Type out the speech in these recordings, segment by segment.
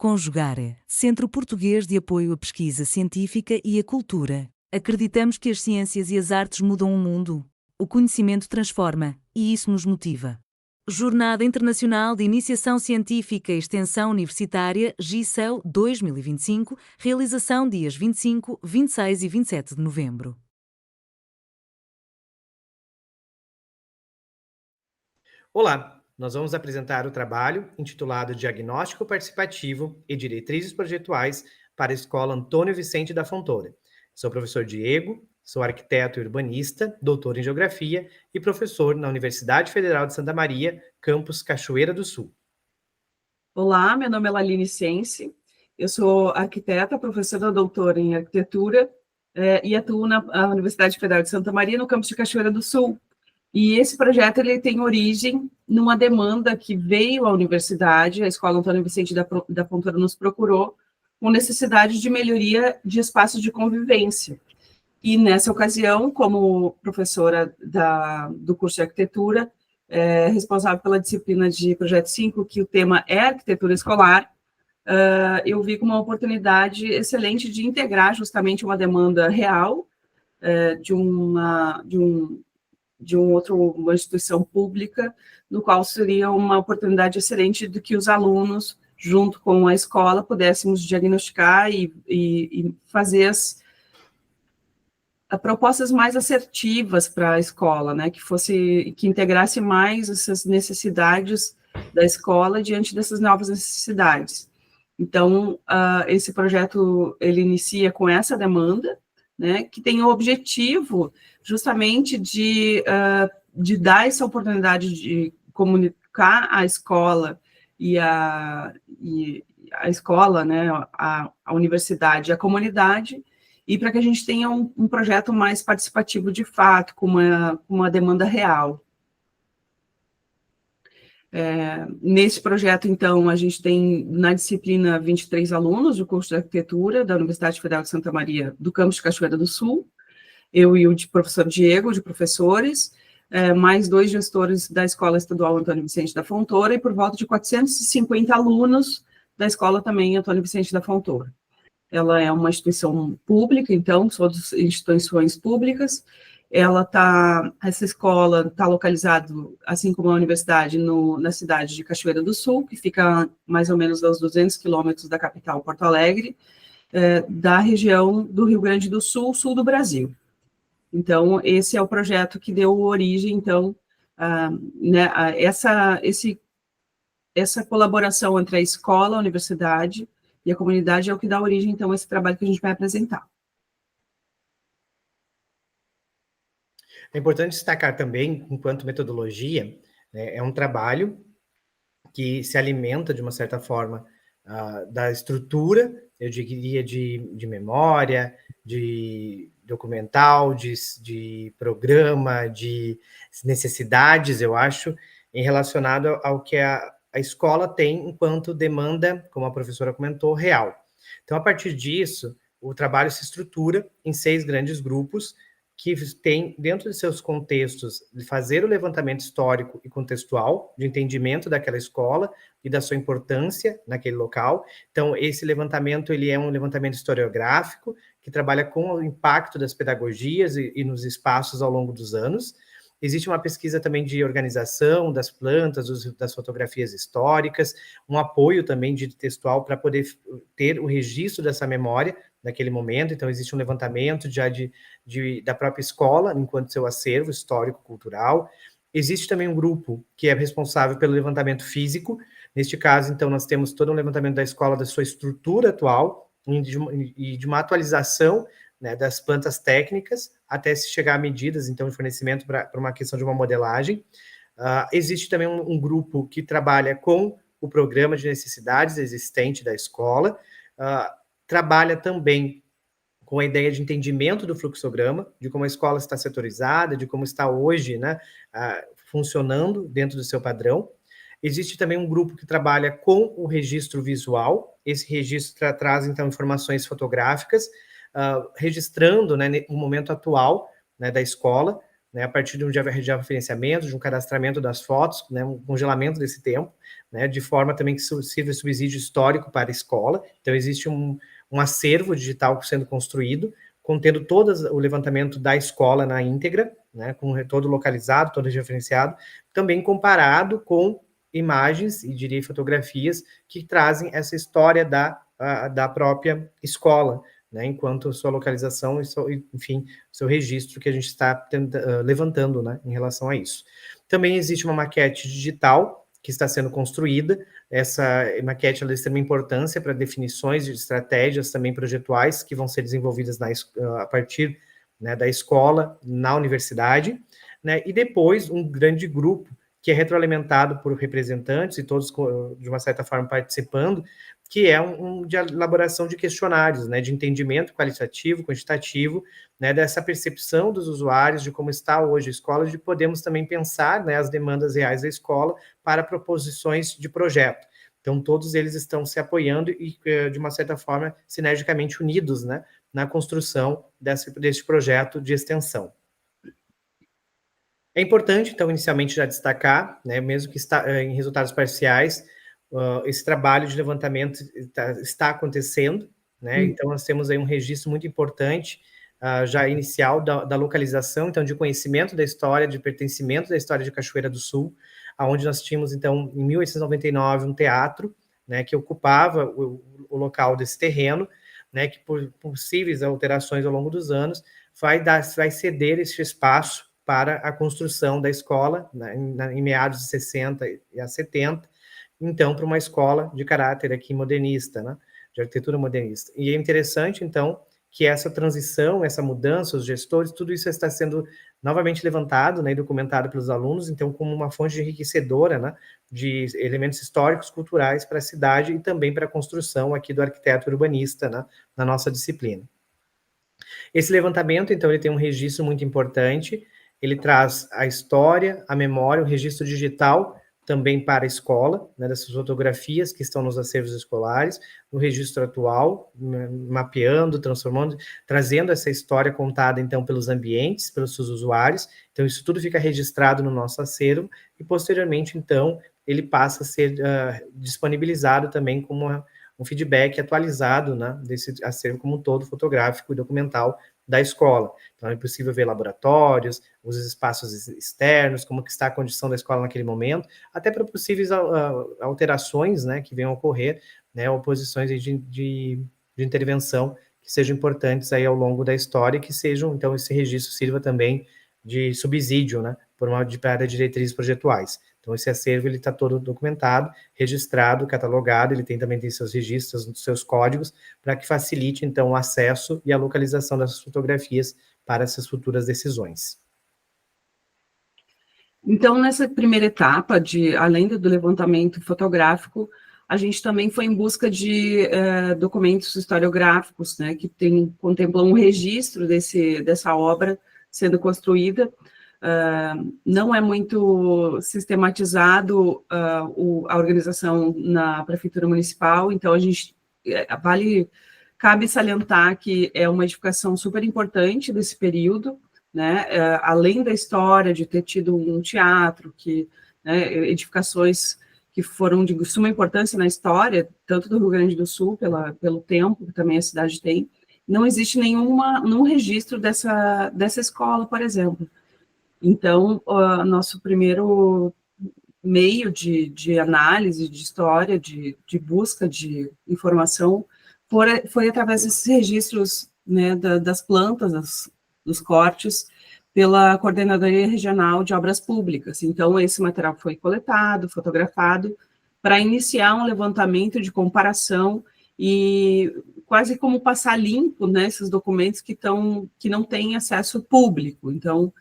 Conjugare, Centro Português de Apoio à Pesquisa Científica e à Cultura. Acreditamos que as ciências e as artes mudam o mundo. O conhecimento transforma, e isso nos motiva. Jornada Internacional de Iniciação Científica e Extensão Universitária, GICEU 2025, realização dias 25, 26 e 27 de novembro. Olá, nós vamos apresentar o trabalho intitulado Diagnóstico Participativo e Diretrizes Projetuais para a Escola Antônio Vicente da Fontoura. Sou o professor Diego, sou arquiteto e urbanista, doutor em Geografia e professor na Universidade Federal de Santa Maria, campus Cachoeira do Sul. Olá, meu nome é Laline Sense, eu sou arquiteta, professora doutora em arquitetura e atuo na Universidade Federal de Santa Maria, no campus de Cachoeira do Sul. E esse projeto ele tem origem numa demanda que veio à universidade, a Escola Antônio Vicente da Fontoura nos procurou, com necessidade de melhoria de espaços de convivência. E nessa ocasião, como professora do curso de arquitetura, responsável pela disciplina de Projeto 5, que o tema é arquitetura escolar, eu vi como uma oportunidade excelente de integrar justamente uma demanda real de uma instituição pública, no qual seria uma oportunidade excelente de que os alunos, junto com a escola, pudéssemos diagnosticar e fazer as propostas mais assertivas para a escola, né, que integrasse mais essas necessidades da escola diante dessas novas necessidades. Então, esse projeto, ele inicia com essa demanda, né, que tem o objetivo justamente de dar essa oportunidade de comunicar a escola e a escola, né, a universidade e a comunidade, e para que a gente tenha um projeto mais participativo de fato, com uma demanda real. Nesse projeto, então, a gente tem na disciplina 23 alunos do curso de arquitetura da Universidade Federal de Santa Maria, do campus de Cachoeira do Sul, eu e o professor Diego, de professores, mais 2 gestores da Escola Estadual Antônio Vicente da Fontoura, e por volta de 450 alunos da escola também Antônio Vicente da Fontoura. Ela é uma instituição pública, então, são instituições públicas. Essa escola está localizada, assim como a universidade, na cidade de Cachoeira do Sul, que fica mais ou menos aos 200 quilômetros da capital, Porto Alegre, da região do Rio Grande do Sul, sul do Brasil. Então, esse é o projeto que deu origem, então, né, essa colaboração entre a escola, a universidade e a comunidade é o que dá origem, então, a esse trabalho que a gente vai apresentar. É importante destacar também, enquanto metodologia, né, é um trabalho que se alimenta, de uma certa forma, da estrutura, eu diria, de memória, de documental, de programa, de necessidades, eu acho, em relacionado ao que a escola tem enquanto demanda, como a professora comentou, real. Então, a partir disso, o trabalho se estrutura em 6 grandes grupos, que tem, dentro de seus contextos, de fazer o levantamento histórico e contextual, de entendimento daquela escola e da sua importância naquele local. Então, esse levantamento, ele é um levantamento historiográfico, que trabalha com o impacto das pedagogias e nos espaços ao longo dos anos. Existe uma pesquisa também de organização das plantas, das fotografias históricas, um apoio também de textual para poder ter o registro dessa memória naquele momento. Então, existe um levantamento já da própria escola, enquanto seu acervo histórico-cultural. Existe também um grupo que é responsável pelo levantamento físico. Neste caso, então, nós temos todo um levantamento da escola, da sua estrutura atual e de uma atualização, né, das plantas técnicas, até se chegar a medidas, então, de fornecimento para uma questão de uma modelagem. Existe também um grupo que trabalha com o programa de necessidades existente da escola, trabalha também com a ideia de entendimento do fluxograma, de como a escola está setorizada, de como está hoje, né, funcionando dentro do seu padrão. Existe também um grupo que trabalha com o registro visual. Esse registro traz, então, informações fotográficas, registrando, né, o momento atual, né, da escola, né, a partir de um georreferenciamento, de um cadastramento das fotos, né, um congelamento desse tempo, né, de forma também que sirva subsídio histórico para a escola. Então, existe um acervo digital sendo construído, contendo todo o levantamento da escola na íntegra, né, com todo localizado, todo referenciado, também comparado com imagens, e diria fotografias, que trazem essa história da própria escola, né, enquanto sua localização e enfim, seu registro que a gente está levantando, né, em relação a isso. Também existe uma maquete digital que está sendo construída. Essa maquete é de extrema importância para definições de estratégias também projetuais que vão ser desenvolvidas a partir, né, da escola na universidade, né, e depois um grande grupo que é retroalimentado por representantes e todos, de uma certa forma, participando, que é de elaboração de questionários, né, de entendimento qualitativo, quantitativo, né, dessa percepção dos usuários, de como está hoje a escola, de podemos também pensar, né, as demandas reais da escola para proposições de projeto. Então, todos eles estão se apoiando e, de uma certa forma, sinergicamente unidos, né, na construção desse projeto de extensão. É importante, então, inicialmente já destacar, né, mesmo que em resultados parciais, esse trabalho de levantamento está acontecendo, né? Então, nós temos aí um registro muito importante, já inicial, da localização, então, de conhecimento da história, de pertencimento da história de Cachoeira do Sul, onde nós tínhamos, então, em 1899, um teatro, né, que ocupava o local desse terreno, né, que por possíveis alterações ao longo dos anos, vai ceder esse espaço para a construção da escola, né, em meados de 60 e a 70, então, para uma escola de caráter aqui modernista, né, de arquitetura modernista. E é interessante, então, que essa transição, essa mudança, os gestores, tudo isso está sendo novamente levantado, né, e documentado pelos alunos, então, como uma fonte enriquecedora, né, de elementos históricos, culturais para a cidade e também para a construção aqui do arquiteto urbanista, né, na nossa disciplina. Esse levantamento, então, ele tem um registro muito importante. Ele traz a história, a memória, o registro digital também para a escola, né, dessas fotografias que estão nos acervos escolares, no registro atual, mapeando, transformando, trazendo essa história contada, então, pelos ambientes, pelos seus usuários. Então, isso tudo fica registrado no nosso acervo e, posteriormente, então, ele passa a ser disponibilizado também como um feedback atualizado, né, desse acervo como um todo fotográfico e documental da escola. Então, é possível ver laboratórios, os espaços externos, como que está a condição da escola naquele momento, até para possíveis alterações, né, que venham a ocorrer, né, ou posições de intervenção que sejam importantes aí ao longo da história e que sejam, então, esse registro sirva também de subsídio, né, para diretrizes projetuais. Então, esse acervo ele está todo documentado, registrado, catalogado, ele tem seus registros, seus códigos, para que facilite, então, o acesso e a localização dessas fotografias para essas futuras decisões. Então, nessa primeira etapa, além do levantamento fotográfico, a gente também foi em busca de documentos historiográficos, né, que contemplam um registro dessa obra sendo construída. Não é muito sistematizado a organização na Prefeitura Municipal, então cabe salientar que é uma edificação super importante desse período, né, além da história de ter tido um teatro, né, edificações que foram de suma importância na história, tanto do Rio Grande do Sul, pelo tempo que também a cidade tem, não existe nenhum registro dessa escola, por exemplo. Então, nosso primeiro meio de análise, de história, de busca de informação, foi através desses registros, né, das plantas, dos cortes, pela Coordenadoria Regional de Obras Públicas. Então, esse material foi coletado, fotografado, para iniciar um levantamento de comparação e quase como passar limpo, né, esses documentos que não têm acesso público. Então,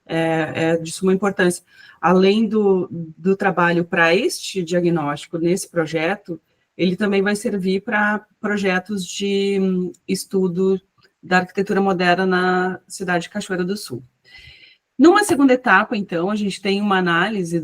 é de suma importância. Além do trabalho para este diagnóstico nesse projeto, ele também vai servir para projetos de estudo da arquitetura moderna na cidade de Cachoeira do Sul. Numa segunda etapa, então, a gente tem uma análise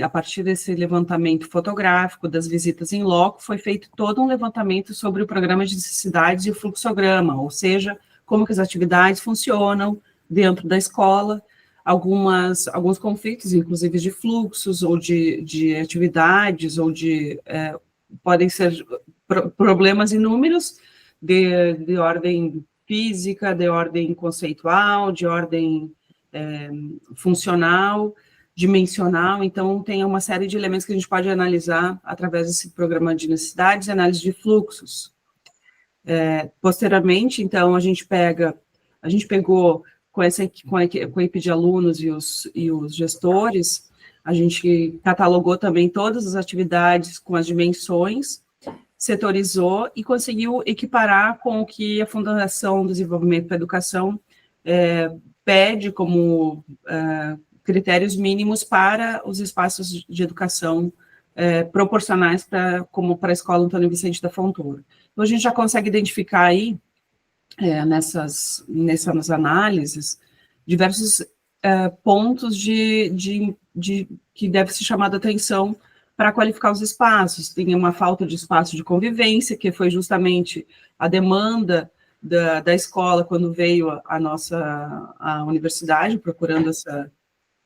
a partir desse levantamento fotográfico, das visitas em loco, foi feito todo um levantamento sobre o programa de necessidades e o fluxograma, ou seja, como que as atividades funcionam dentro da escola, alguns conflitos, inclusive de fluxos, ou de atividades, ou podem ser problemas inúmeros de ordem física, de ordem conceitual, de ordem funcional, dimensional. Então, tem uma série de elementos que a gente pode analisar através desse programa de necessidades e análise de fluxos. Posteriormente, então, a gente pegou com a equipe de alunos e os gestores, a gente catalogou também todas as atividades com as dimensões, setorizou e conseguiu equiparar com o que a Fundação do Desenvolvimento para a Educação pede como critérios mínimos para os espaços de educação proporcionais como para a Escola Antônio Vicente da Fontoura. Então, a gente já consegue identificar aí, nessas análises, diversos pontos que deve ser chamado a atenção para qualificar os espaços. Tem uma falta de espaço de convivência, que foi justamente a demanda da escola quando veio a universidade, procurando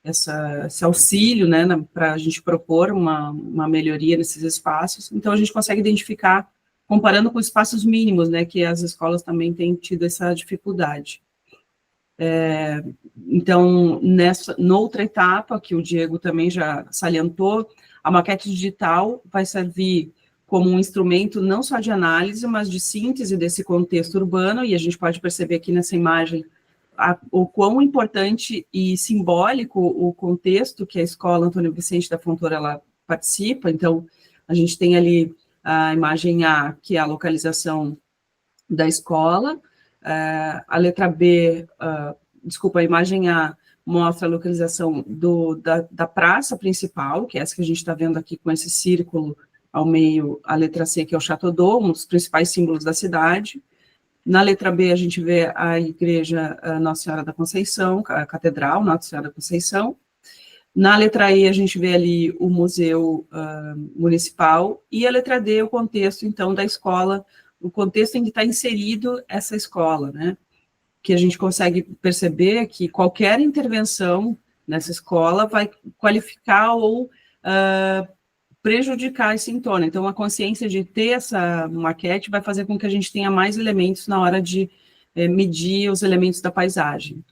esse auxílio, né, para a gente propor uma melhoria nesses espaços. Então, a gente consegue identificar, comparando com espaços mínimos, né, que as escolas também têm tido essa dificuldade. Então, noutra etapa, que o Diego também já salientou, a maquete digital vai servir como um instrumento não só de análise, mas de síntese desse contexto urbano, e a gente pode perceber aqui nessa imagem o quão importante e simbólico o contexto que a Escola Antônio Vicente da Fontoura ela participa. Então, a gente tem ali a imagem A, que é a localização da escola, a letra B, a imagem A mostra a localização da praça principal, que é essa que a gente está vendo aqui com esse círculo ao meio, a letra C, que é o Chateau, um dos principais símbolos da cidade. Na letra B, a gente vê a igreja Nossa Senhora da Conceição, a catedral Nossa Senhora da Conceição. Na letra E, a gente vê ali o museu municipal. E a letra D, o contexto, então, da escola, o contexto em que está inserido essa escola, né? Que a gente consegue perceber que qualquer intervenção nessa escola vai qualificar ou prejudicar esse entorno. Então, a consciência de ter essa maquete vai fazer com que a gente tenha mais elementos na hora de medir os elementos da paisagem.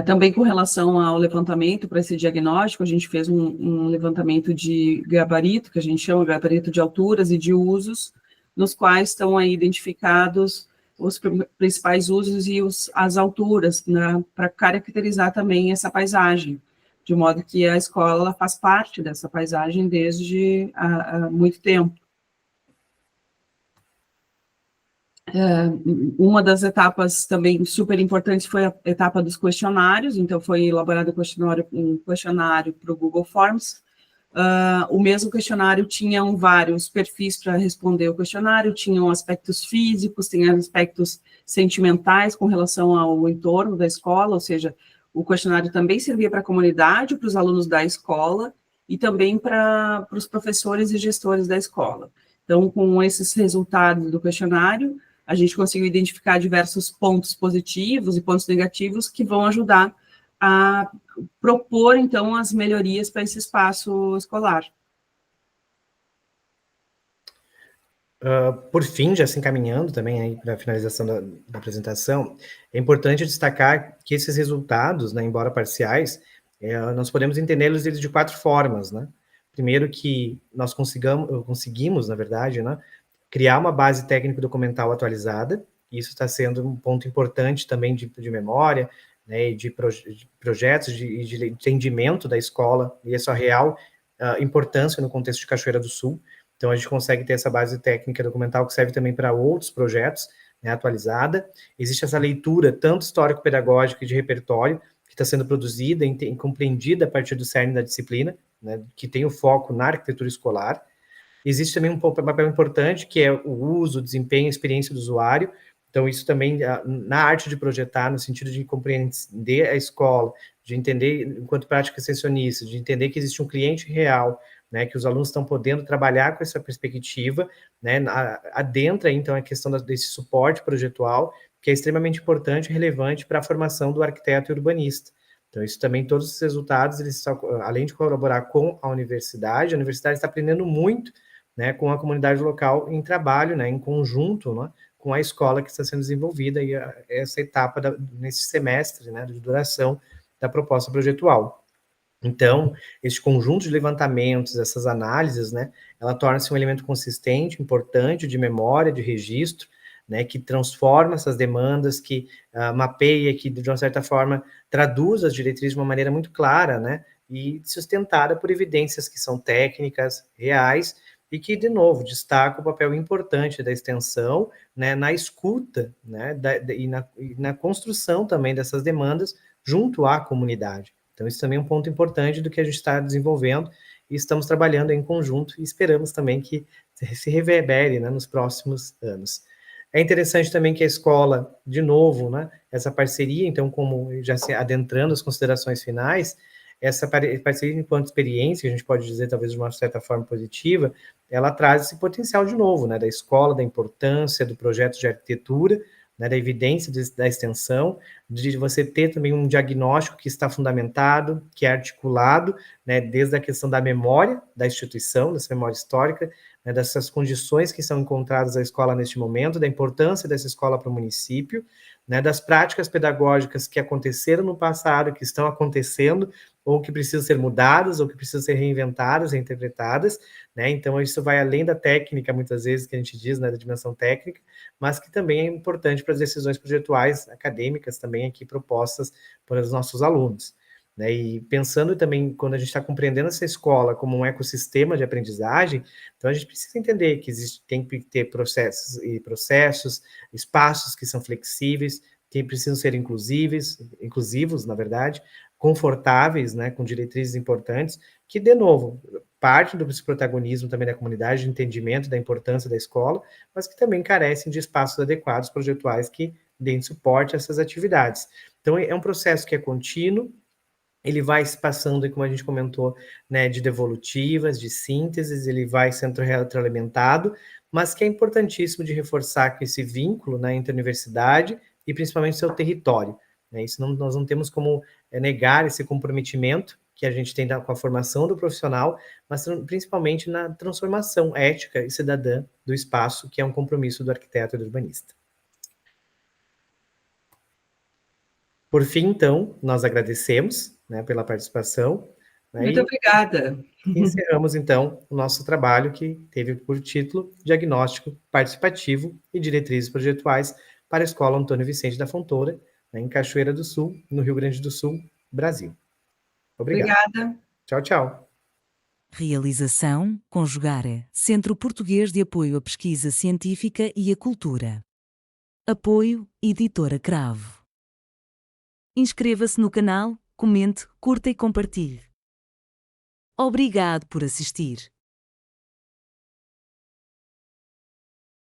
Também com relação ao levantamento, para esse diagnóstico, a gente fez um levantamento de gabarito, que a gente chama de gabarito de alturas e de usos, nos quais estão aí identificados os principais usos e as alturas, né, para caracterizar também essa paisagem, de modo que a escola ela faz parte dessa paisagem desde há muito tempo. Uma das etapas também super importantes foi a etapa dos questionários, então foi elaborado um questionário para o Google Forms. O mesmo questionário tinha vários perfis para responder o questionário, tinham aspectos físicos, tinha aspectos sentimentais com relação ao entorno da escola, ou seja, o questionário também servia para a comunidade, para os alunos da escola e também para os professores e gestores da escola. Então, com esses resultados do questionário, a gente conseguiu identificar diversos pontos positivos e pontos negativos que vão ajudar a propor, então, as melhorias para esse espaço escolar. Por fim, já se encaminhando também aí para a finalização da apresentação, é importante destacar que esses resultados, né, embora parciais, nós podemos entendê-los de 4 formas, né? Primeiro que nós conseguimos, na verdade, né, criar uma base técnico-documental atualizada, isso está sendo um ponto importante também de memória, né, de projetos, de entendimento da escola, e a sua real importância no contexto de Cachoeira do Sul. Então, a gente consegue ter essa base técnica documental que serve também para outros projetos, né, atualizada. Existe essa leitura, tanto histórico-pedagógica e de repertório, que está sendo produzida e compreendida a partir do cerne da disciplina, né, que tem o foco na arquitetura escolar. Existe também um papel importante, que é o uso, o desempenho, a experiência do usuário. Então, isso também, na arte de projetar, no sentido de compreender a escola, de entender, enquanto prática extensionista, de entender que existe um cliente real, né, que os alunos estão podendo trabalhar com essa perspectiva, né, adentra, então, a questão desse suporte projetual, que é extremamente importante e relevante para a formação do arquiteto e urbanista. Então, isso também, todos os resultados, eles além de colaborar com a universidade está aprendendo muito, né, com a comunidade local em trabalho, né, em conjunto, né, com a escola que está sendo desenvolvida, e essa etapa nesse semestre, né, de duração da proposta projetual. Então, este conjunto de levantamentos, essas análises, né, ela torna-se um elemento consistente, importante, de memória, de registro, né, que transforma essas demandas, que mapeia, que, de uma certa forma, traduz as diretrizes de uma maneira muito clara, né, e sustentada por evidências que são técnicas, reais, e que, de novo, destaca o papel importante da extensão, né, na escuta, né, e na construção também dessas demandas junto à comunidade. Então, isso também é um ponto importante do que a gente está desenvolvendo e estamos trabalhando em conjunto e esperamos também que se reverbere, né, nos próximos anos. É interessante também que a escola, de novo, né, essa parceria, então, como já se adentrando as considerações finais, essa parceria enquanto experiência, a gente pode dizer talvez de uma certa forma positiva, ela traz esse potencial de novo, né, da escola, da importância do projeto de arquitetura, né, da evidência da extensão, de você ter também um diagnóstico que está fundamentado, que é articulado, né, desde a questão da memória da instituição, dessa memória histórica, né, dessas condições que são encontradas na escola neste momento, da importância dessa escola para o município, né, das práticas pedagógicas que aconteceram no passado, que estão acontecendo, ou que precisam ser mudadas, ou que precisam ser reinventadas, reinterpretadas, né, então isso vai além da técnica, muitas vezes, que a gente diz, né, da dimensão técnica, mas que também é importante para as decisões projetuais acadêmicas também aqui propostas pelos nossos alunos. Né? E pensando também, quando a gente está compreendendo essa escola como um ecossistema de aprendizagem, então a gente precisa entender que tem que ter processos, espaços que são flexíveis, que precisam ser inclusivos, na verdade, confortáveis, né, com diretrizes importantes, que, de novo, parte do protagonismo também da comunidade, de entendimento da importância da escola, mas que também carecem de espaços adequados projetuais que deem suporte a essas atividades. Então, é um processo que é contínuo, ele vai se passando, como a gente comentou, né, de devolutivas, de sínteses, ele vai sendo retroalimentado, mas que é importantíssimo de reforçar que esse vínculo, né, entre a universidade e principalmente seu território. Né, isso nós não temos como negar esse comprometimento que a gente tem com a formação do profissional, mas principalmente na transformação ética e cidadã do espaço, que é um compromisso do arquiteto e do urbanista. Por fim, então, nós agradecemos, né, pela participação. Né, muito obrigada. E encerramos, então, o nosso trabalho, que teve por título Diagnóstico Participativo e Diretrizes Projetuais para a Escola Antônio Vicente da Fontoura, né, em Cachoeira do Sul, no Rio Grande do Sul, Brasil. Obrigado. Obrigada. Tchau, tchau. Realização: Conjugare, Centro Português de Apoio à Pesquisa Científica e à Cultura. Apoio: Editora Cravo. Inscreva-se no canal, comente, curta e compartilhe. Obrigado por assistir.